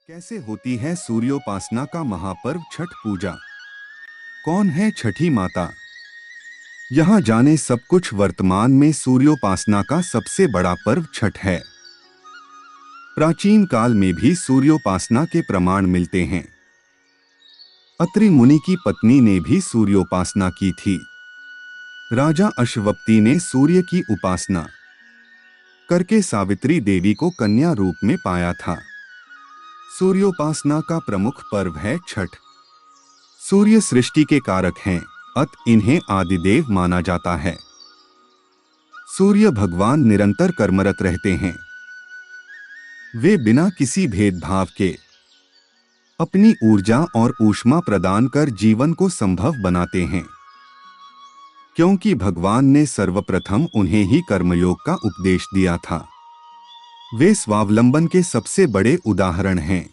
कैसे होती है सूर्योपासना का महापर्व छठ पूजा? कौन है छठी माता? यहाँ जाने सब कुछ। वर्तमान में सूर्योपासना का सबसे बड़ा पर्व छठ है। प्राचीन काल में भी सूर्योपासना के प्रमाण मिलते हैं। अत्रि मुनि की पत्नी ने भी सूर्योपासना की थी। राजा अश्वपति ने सूर्य की उपासना करके सावित्री देवी को कन्या रूप में पाया था। सूर्योपासना का प्रमुख पर्व है छठ। सूर्य सृष्टि के कारक हैं, अतः इन्हें आदिदेव माना जाता है। सूर्य भगवान निरंतर कर्मरत रहते हैं। वे बिना किसी भेदभाव के अपनी ऊर्जा और ऊष्मा प्रदान कर जीवन को संभव बनाते हैं, क्योंकि भगवान ने सर्वप्रथम उन्हें ही कर्मयोग का उपदेश दिया था। वे स्वावलंबन के सबसे बड़े उदाहरण हैं।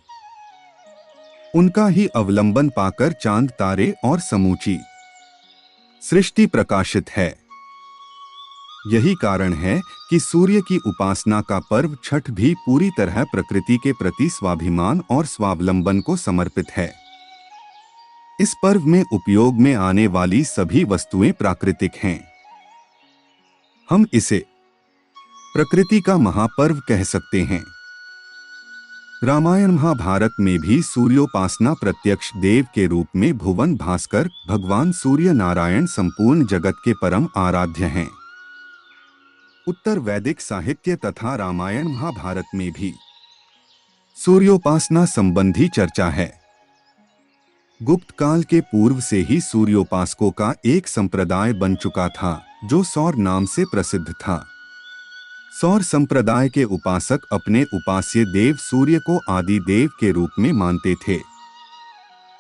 उनका ही अवलंबन पाकर चांद, तारे और समूची सृष्टि प्रकाशित है। यही कारण है कि सूर्य की उपासना का पर्व छठ भी पूरी तरह प्रकृति के प्रति स्वाभिमान और स्वावलंबन को समर्पित है। इस पर्व में उपयोग में आने वाली सभी वस्तुएं प्राकृतिक हैं। हम इसे प्रकृति का महापर्व कह सकते हैं। रामायण महाभारत में भी सूर्योपासना प्रत्यक्ष देव के रूप में भुवन भास्कर भगवान सूर्य नारायण संपूर्ण जगत के परम आराध्य हैं। उत्तर वैदिक साहित्य तथा रामायण महाभारत में भी सूर्योपासना संबंधी चर्चा है। गुप्त काल के पूर्व से ही सूर्योपासकों का एक संप्रदाय बन चुका था, जो सौर नाम से प्रसिद्ध था। सौर संप्रदाय के उपासक अपने उपास्य देव सूर्य को आदि देव के रूप में मानते थे।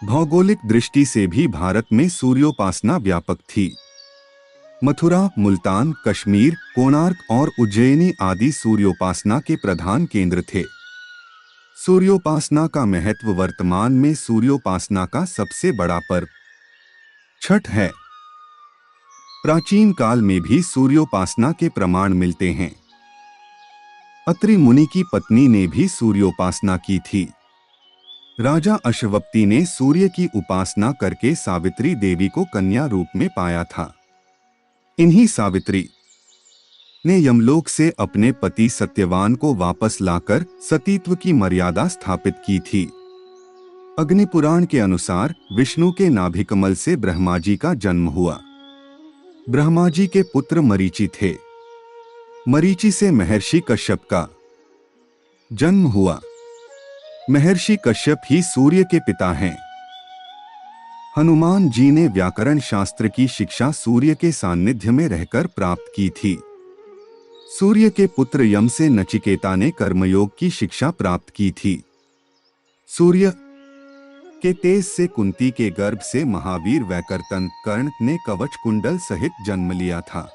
भौगोलिक दृष्टि से भी भारत में सूर्योपासना व्यापक थी। मथुरा, मुल्तान, कश्मीर, कोणार्क और उज्जैनी आदि सूर्योपासना के प्रधान केंद्र थे। सूर्योपासना का महत्व वर्तमान में सूर्योपासना का सबसे बड़ा पर्व छठ है। प्राचीन काल में भी सूर्योपासना के प्रमाण मिलते हैं। अत्रि मुनि की पत्नी ने भी सूर्योपासना की थी। राजा अश्वपति ने सूर्य की उपासना करके सावित्री देवी को कन्या रूप में पाया था। इन्हीं सावित्री ने यमलोक से अपने पति सत्यवान को वापस लाकर सतीत्व की मर्यादा स्थापित की थी। अग्नि पुराण के अनुसार विष्णु के नाभिकमल से ब्रह्मा जी का जन्म हुआ। ब्रह्मा जी के पुत्र मरीचि थे। मरीचि से महर्षि कश्यप का जन्म हुआ। महर्षि कश्यप ही सूर्य के पिता हैं। हनुमान जी ने व्याकरण शास्त्र की शिक्षा सूर्य के सानिध्य में रहकर प्राप्त की थी। सूर्य के पुत्र यम से नचिकेता ने कर्मयोग की शिक्षा प्राप्त की थी। सूर्य के तेज से कुंती के गर्भ से महावीर वैकर्तन कर्ण ने कवच कुंडल सहित जन्म लिया था।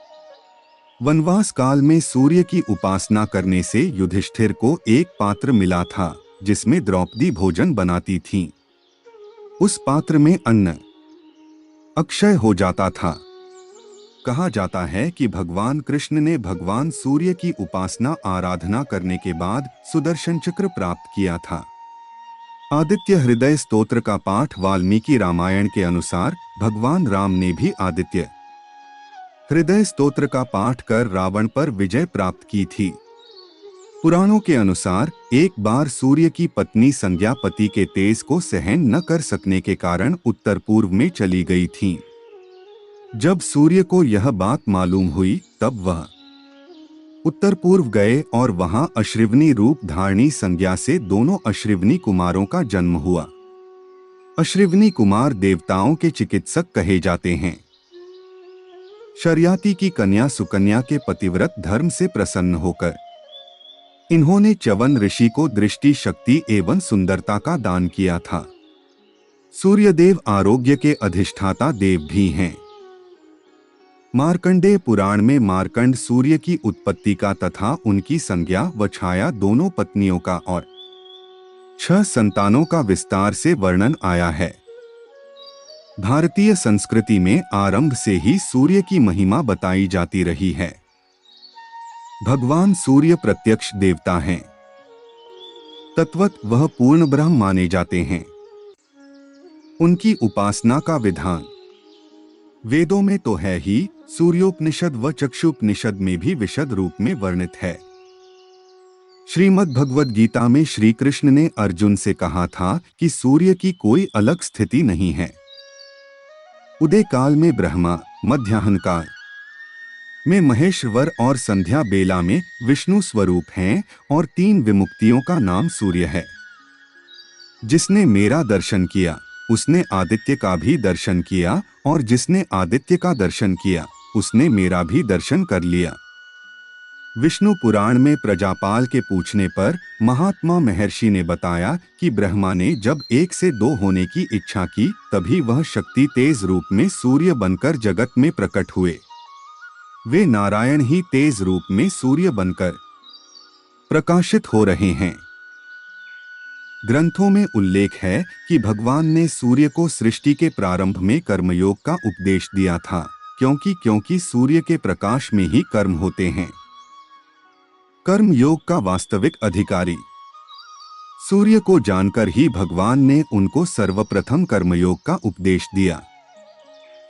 वनवास काल में सूर्य की उपासना करने से युधिष्ठिर को एक पात्र मिला था, जिसमें द्रौपदी भोजन बनाती थीं। उस पात्र में अन्न अक्षय हो जाता था। कहा जाता है कि भगवान कृष्ण ने भगवान सूर्य की उपासना आराधना करने के बाद सुदर्शन चक्र प्राप्त किया था। आदित्य हृदय स्तोत्र का पाठ वाल्मीकि रामायण के अनुसार भगवान राम ने भी आदित्य हृदय स्तोत्र का पाठ कर रावण पर विजय प्राप्त की थी। पुराणों के अनुसार एक बार सूर्य की पत्नी संज्ञा पति के तेज को सहन न कर सकने के कारण उत्तर पूर्व में चली गई थीं। जब सूर्य को यह बात मालूम हुई, तब वह उत्तर पूर्व गए और वहां अश्रिवनी रूप धारणी संज्ञा से दोनों अश्रिवनी कुमारों का जन्म हुआ। अश्रिवनी कुमार देवताओं के चिकित्सक कहे जाते हैं। शर्याति की कन्या सुकन्या के पतिव्रत धर्म से प्रसन्न होकर इन्होंने च्यवन ऋषि को दृष्टि, शक्ति एवं सुंदरता का दान किया था। सूर्यदेव आरोग्य के अधिष्ठाता देव भी हैं। मार्कंडेय पुराण में मार्कंड सूर्य की उत्पत्ति का तथा उनकी संज्ञा व छाया दोनों पत्नियों का और 6 संतानों का विस्तार से वर्णन आया है। भारतीय संस्कृति में आरंभ से ही सूर्य की महिमा बताई जाती रही है। भगवान सूर्य प्रत्यक्ष देवता हैं तत्वत वह पूर्ण ब्रह्म माने जाते हैं। उनकी उपासना का विधान वेदों में तो है ही, सूर्योपनिषद व चक्षुपनिषद में भी विशद रूप में वर्णित है। श्रीमद् भगवद गीता में श्री कृष्ण ने अर्जुन से कहा था कि सूर्य की कोई अलग स्थिति नहीं है। उदय काल में ब्रह्मा, मध्याह्न काल में महेश्वर और संध्या बेला में विष्णु स्वरूप हैं और 3 विमुक्तियों का नाम सूर्य है। जिसने मेरा दर्शन किया उसने आदित्य का भी दर्शन किया, और जिसने आदित्य का दर्शन किया उसने मेरा भी दर्शन कर लिया। विष्णु पुराण में प्रजापाल के पूछने पर महात्मा महर्षि ने बताया कि ब्रह्मा ने जब 1 से 2 होने की इच्छा की, तभी वह शक्ति तेज रूप में सूर्य बनकर जगत में प्रकट हुए। वे नारायण ही तेज रूप में सूर्य बनकर प्रकाशित हो रहे हैं। ग्रंथों में उल्लेख है कि भगवान ने सूर्य को सृष्टि के प्रारंभ में कर्मयोग का उपदेश दिया था, क्योंकि सूर्य के प्रकाश में ही कर्म होते हैं। कर्म योग का वास्तविक अधिकारी सूर्य को जानकर ही भगवान ने उनको सर्वप्रथम कर्मयोग का उपदेश दिया।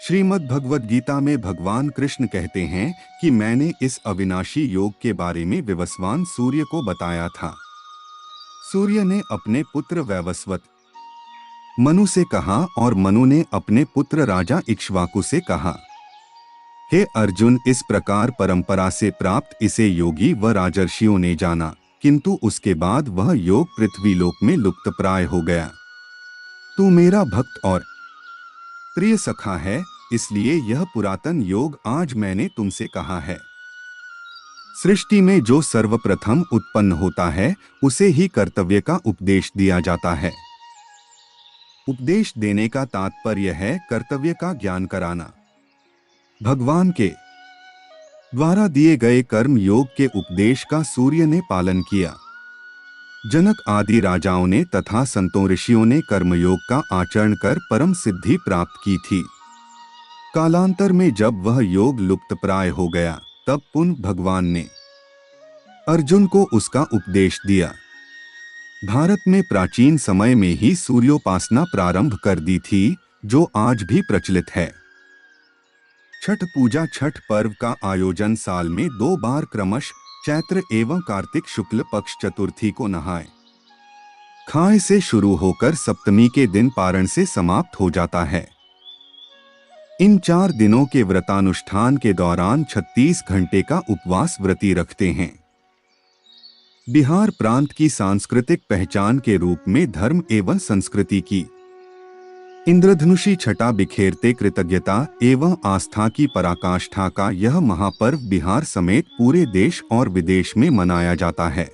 श्रीमद् भगवद गीता में भगवान कृष्ण कहते हैं कि मैंने इस अविनाशी योग के बारे में विवस्वान सूर्य को बताया था। सूर्य ने अपने पुत्र वैवस्वत मनु से कहा और मनु ने अपने पुत्र राजा इक्ष्वाकु से कहा, हे अर्जुन, इस प्रकार परंपरा से प्राप्त इसे योगी व राजर्षियों ने जाना, किंतु उसके बाद वह योग पृथ्वीलोक में लुप्तप्राय हो गया। तू मेरा भक्त और प्रिय सखा है, इसलिए यह पुरातन योग आज मैंने तुमसे कहा है। सृष्टि में जो सर्वप्रथम उत्पन्न होता है उसे ही कर्तव्य का उपदेश दिया जाता है। उपदेश देने का तात्पर्य है कर्तव्य का ज्ञान कराना। भगवान के द्वारा दिए गए कर्म योग के उपदेश का सूर्य ने पालन किया। जनक आदि राजाओं ने तथा संतों ऋषियों ने कर्मयोग का आचरण कर परम सिद्धि प्राप्त की थी। कालांतर में जब वह योग लुप्तप्राय हो गया, तब पुनः भगवान ने अर्जुन को उसका उपदेश दिया। भारत में प्राचीन समय में ही सूर्योपासना प्रारंभ कर दी थी, जो आज भी प्रचलित है। छठ पूजा छठ पर्व का आयोजन साल में 2 बार क्रमश चैत्र एवं कार्तिक शुक्ल पक्ष चतुर्थी को नहाए खाए से शुरू होकर सप्तमी के दिन पारण से समाप्त हो जाता है। इन 4 दिनों के व्रतानुष्ठान के दौरान 36 घंटे का उपवास व्रती रखते हैं। बिहार प्रांत की सांस्कृतिक पहचान के रूप में धर्म एवं संस्कृति की इंद्रधनुषी छटा बिखेरते कृतज्ञता एवं आस्था की पराकाष्ठा का यह महापर्व बिहार समेत पूरे देश और विदेश में मनाया जाता है।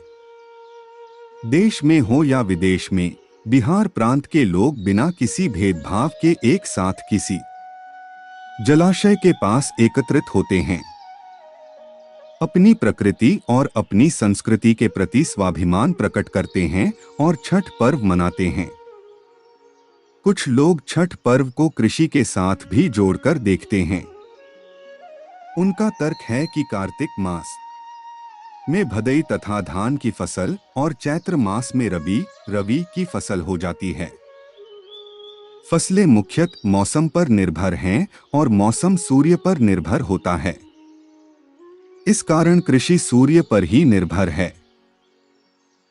देश में हो या विदेश में, बिहार प्रांत के लोग बिना किसी भेदभाव के एक साथ किसी जलाशय के पास एकत्रित होते हैं। अपनी प्रकृति और अपनी संस्कृति के प्रति स्वाभिमान प्रकट करते हैं और छठ पर्व मनाते हैं। कुछ लोग छठ पर्व को कृषि के साथ भी जोड़कर देखते हैं। उनका तर्क है कि कार्तिक मास में भदई तथा धान की फसल और चैत्र मास में रबी की फसल हो जाती है। फसलें मुख्यतः मौसम पर निर्भर हैं और मौसम सूर्य पर निर्भर होता है। इस कारण कृषि सूर्य पर ही निर्भर है,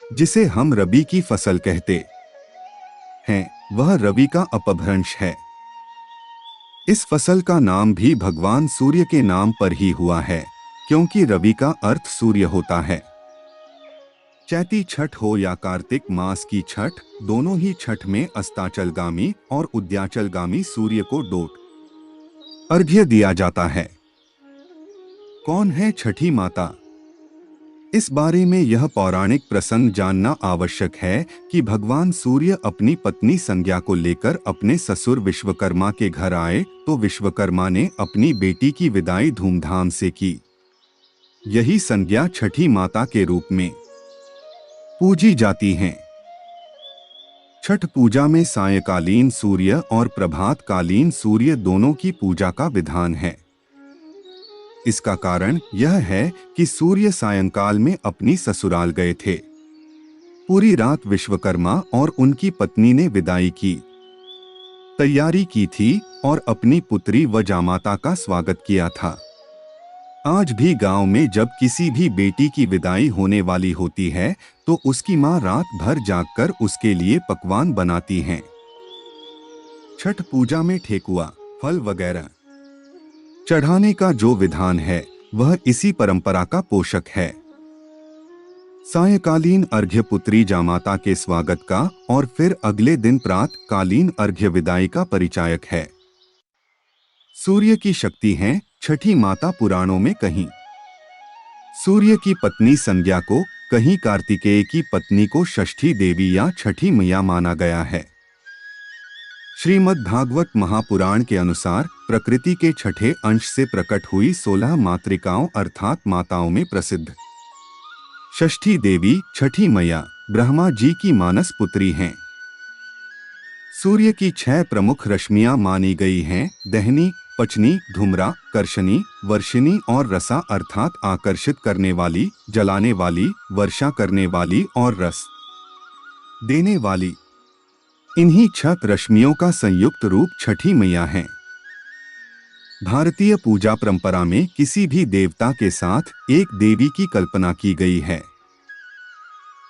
जिसे हम रबी की फसल कहते हैं, वह रवि का अपभ्रंश है। इस फसल का नाम भी भगवान सूर्य के नाम पर ही हुआ है, क्योंकि रवि का अर्थ सूर्य होता है। चैती छठ हो या कार्तिक मास की छठ, दोनों ही छठ में अस्ताचलगामी और उद्याचलगामी सूर्य को डोट अर्घ्य दिया जाता है। कौन है छठी माता? इस बारे में यह पौराणिक प्रसंग जानना आवश्यक है कि भगवान सूर्य अपनी पत्नी संज्ञा को लेकर अपने ससुर विश्वकर्मा के घर आए तो विश्वकर्मा ने अपनी बेटी की विदाई धूमधाम से की। यही संज्ञा छठी माता के रूप में पूजी जाती हैं। छठ पूजा में सायंकालीन सूर्य और प्रभातकालीन सूर्य दोनों की पूजा का विधान है। इसका कारण यह है कि सूर्य सायंकाल में अपनी ससुराल गए थे। पूरी रात विश्वकर्मा और उनकी पत्नी ने विदाई की तैयारी की थी और अपनी पुत्री व जामाता का स्वागत किया था। आज भी गांव में जब किसी भी बेटी की विदाई होने वाली होती है तो उसकी मां रात भर जागकर उसके लिए पकवान बनाती हैं। छठ पूजा में ठेकुआ, फल वगैरह चढ़ाने का जो विधान है वह इसी परंपरा का पोषक है। सायंकालीन अर्घ्य पुत्री जामाता के स्वागत का और फिर अगले दिन प्रातःकालीन अर्घ्य विदाई का परिचायक है। सूर्य की शक्ति है छठी माता पुराणों में कहीं सूर्य की पत्नी संज्ञा को, कहीं कार्तिकेय की पत्नी को षष्ठी देवी या छठी मैया माना गया है। श्रीमद् भागवत महापुराण के अनुसार प्रकृति के छठे अंश से प्रकट हुई 16 मातृकाओं अर्थात माताओं में प्रसिद्ध षष्ठी देवी छठी मैया ब्रह्मा जी की मानस पुत्री हैं। सूर्य की 6 प्रमुख रश्मियां मानी गई हैं: दहनी, पचनी, धूम्रा, कर्षणी, वर्षिणी और रसा अर्थात आकर्षित करने वाली, जलाने वाली, वर्षा करने वाली और रस देने वाली। इन्हीं 6 रश्मियों का संयुक्त रूप छठी मैया है। भारतीय पूजा परंपरा में किसी भी देवता के साथ एक देवी की कल्पना की गई है,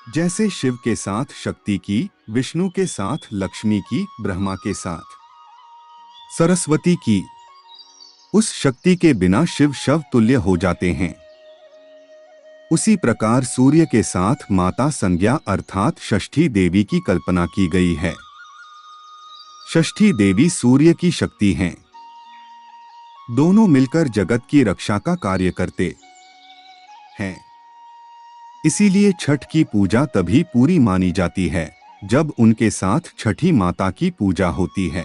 जैसे शिव के साथ शक्ति की, विष्णु के साथ लक्ष्मी की, ब्रह्मा के साथ सरस्वती की। उस शक्ति के बिना शिव शव तुल्य हो जाते हैं। उसी प्रकार सूर्य के साथ माता संज्ञा अर्थात षष्ठी देवी की कल्पना की गई है। षष्ठी देवी सूर्य की शक्ति हैं। दोनों मिलकर जगत की रक्षा का कार्य करते हैं। इसीलिए छठ की पूजा तभी पूरी मानी जाती है जब उनके साथ छठी माता की पूजा होती है।